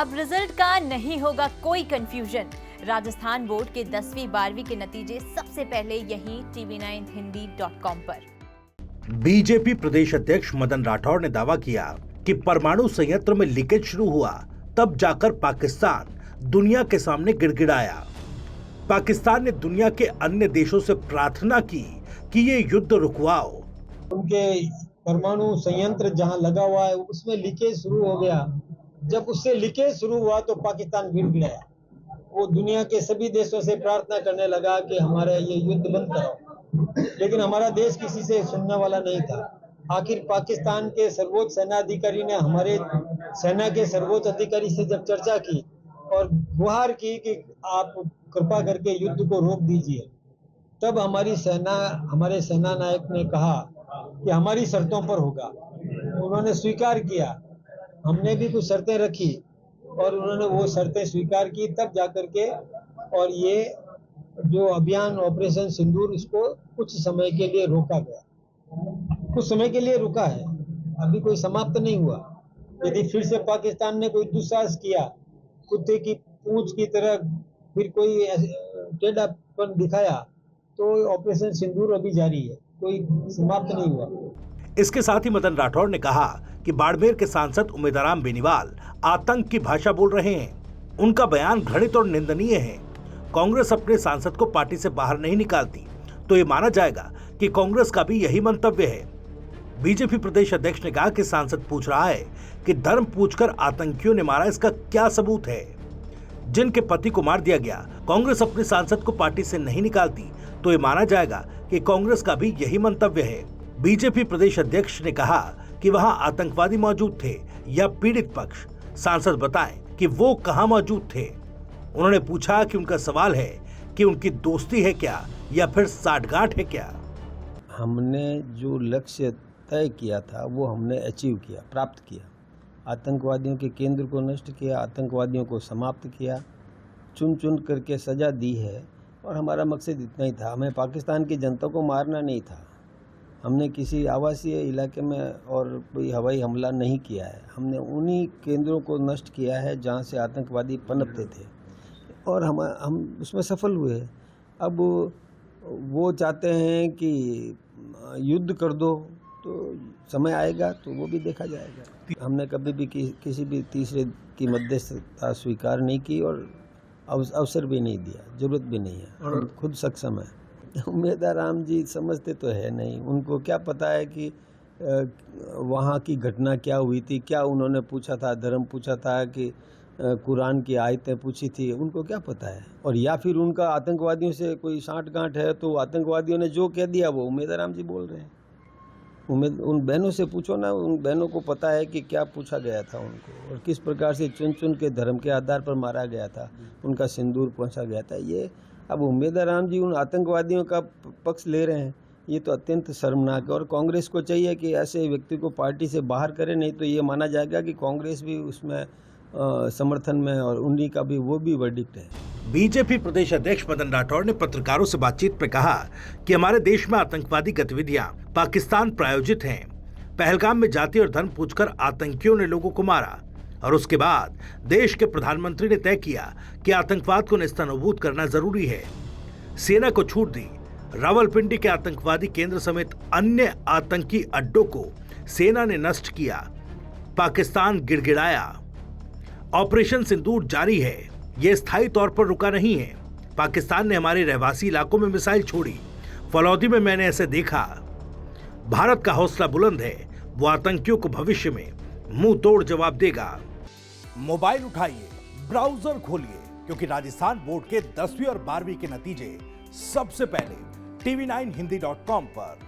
अब रिजल्ट का नहीं होगा कोई कंफ्यूजन। राजस्थान बोर्ड के 10वीं 12वीं के नतीजे सबसे पहले यहीं tv9hindi.com पर। बीजेपी प्रदेश अध्यक्ष मदन राठौड़ ने दावा किया कि परमाणु संयंत्र में लीकेज शुरू हुआ तब जाकर पाकिस्तान दुनिया के सामने गिड़गिड़ाया। पाकिस्तान ने दुनिया के अन्य देशों से प्रार्थना की कि ये युद्ध रुकवाओ। उनके परमाणु संयंत्र जहां लगा हुआ है उसमें लीकेज शुरू हो गया। जब उससे लीकेज शुरू हुआ तो पाकिस्तान गिड़गिड़ाया। वो दुनिया के सभी देशों से प्रार्थना करने लगा कि हमारा ये युद्ध बंद कराओ, लेकिन हमारा देश किसी से सुनने वाला नहीं था। आखिर पाकिस्तान के सर्वोच्च सेनाधिकारी ने हमारे सेना के सर्वोच्च अधिकारी से जब चर्चा की और गुहार की कि आप कृपा करके युद्ध को रोक दीजिए, तब हमारे सेना नायक ने कहा कि हमारी शर्तों पर होगा। उन्होंने स्वीकार किया, हमने भी कुछ शर्तें रखी और उन्होंने वो शर्तें स्वीकार की, तब जाकर के और ये जो अभियान ऑपरेशन सिंदूर इसको कुछ समय के लिए रोका गया। कुछ समय के लिए रुका है, अभी कोई समाप्त नहीं हुआ। यदि फिर से पाकिस्तान ने कोई दुस्साहस किया, कुत्ते की पूंछ की तरह फिर कोई टेढ़ापन दिखाया, तो ऑपरेशन सिंदूर अभी जारी है, कोई समाप्त नहीं हुआ। इसके साथ ही मदन राठौड़ ने कहा कि बाड़मेर के सांसद उम्मेदराम बेनीवाल आतंक की भाषा बोल रहे हैं। उनका बयान घृणित और निंदनीय है। कांग्रेस अपने सांसद को पार्टी से बाहर नहीं निकालती तो ये माना जाएगा कि कांग्रेस का भी यही मंतव्य है। बीजेपी प्रदेश अध्यक्ष ने कहा कि सांसद पूछ रहा है कि धर्म पूछकर आतंकियों ने मारा, इसका क्या सबूत है? जिनके पति को मार दिया गया, कांग्रेस अपने सांसद को पार्टी से नहीं निकालती तो ये माना जाएगा कि कांग्रेस का भी यही मंतव्य है। बीजेपी प्रदेश अध्यक्ष ने कहा कि वहां आतंकवादी मौजूद थे या पीड़ित पक्ष, सांसद बताएं कि वो कहां मौजूद थे। उन्होंने पूछा कि उनका सवाल है कि उनकी दोस्ती है क्या या फिर साठगांठ है क्या। हमने जो लक्ष्य तय किया था वो हमने अचीव किया, प्राप्त किया। आतंकवादियों के केंद्र को नष्ट किया, आतंकवादियों को समाप्त किया, चुन चुन करके सजा दी है और हमारा मकसद इतना ही था। हमें पाकिस्तान की जनता को मारना नहीं था। हमने किसी आवासीय इलाके में और कोई हवाई हमला नहीं किया है। हमने उन्हीं केंद्रों को नष्ट किया है जहां से आतंकवादी पनपते थे और हम उसमें सफल हुए। अब वो चाहते हैं कि युद्ध कर दो, तो समय आएगा तो वो भी देखा जाएगा। हमने कभी भी किसी भी तीसरे की मध्यस्थता स्वीकार नहीं की और अवसर भी नहीं दिया, जरूरत भी नहीं है और खुद सक्षम है। उम्मेदराम जी समझते तो है नहीं, उनको क्या पता है कि वहाँ की घटना क्या हुई थी, क्या उन्होंने पूछा था, धर्म पूछा था कि कुरान की आयतें पूछी थी, उनको क्या पता है। और या फिर उनका आतंकवादियों से कोई साठगांठ है तो आतंकवादियों ने जो कह दिया वो उम्मेदराम जी बोल रहे हैं। उन बहनों से पूछो ना, उन बहनों को पता है कि क्या पूछा गया था उनको और किस प्रकार से चुन चुन के धर्म के आधार पर मारा गया था, उनका सिंदूर पहुंचा गया था। ये अब उम्मेदराम जी उन आतंकवादियों का पक्ष ले रहे हैं, ये तो अत्यंत शर्मनाक है। और कांग्रेस को चाहिए कि ऐसे व्यक्ति को पार्टी से बाहर करे, नहीं तो ये माना जाएगा कि कांग्रेस भी उसमें समर्थन में और उन्हीं का भी वो भी वर्डिक्ट है। बीजेपी प्रदेश अध्यक्ष मदन राठौड़ ने पत्रकारों से बातचीत में कहा कि हमारे देश में आतंकवादी गतिविधियां पाकिस्तान प्रायोजित हैं। पहलगाम में जाति और धर्म पूछकर आतंकियों ने लोगों को मारा और उसके बाद देश के प्रधानमंत्री ने तय किया कि आतंकवाद को नेस्तनाबूद करना जरूरी है। सेना को छूट दी। रावलपिंडी के आतंकवादी केंद्र समेत अन्य आतंकी अड्डों को सेना ने नष्ट किया। पाकिस्तान गिड़गिड़ाया। ऑपरेशन सिंदूर जारी है, ये स्थायी तौर पर रुका नहीं है। पाकिस्तान ने हमारे रहवासी इलाकों में मिसाइल छोड़ी। फलौदी में मैंने ऐसे देखा। भारत का हौसला बुलंद है, वो आतंकियों को भविष्य में मुंह तोड़ जवाब देगा। मोबाइल उठाइए, ब्राउजर खोलिए, क्योंकि राजस्थान बोर्ड के 10वीं और 12वीं के नतीजे सबसे पहले tv9hindi.com पर।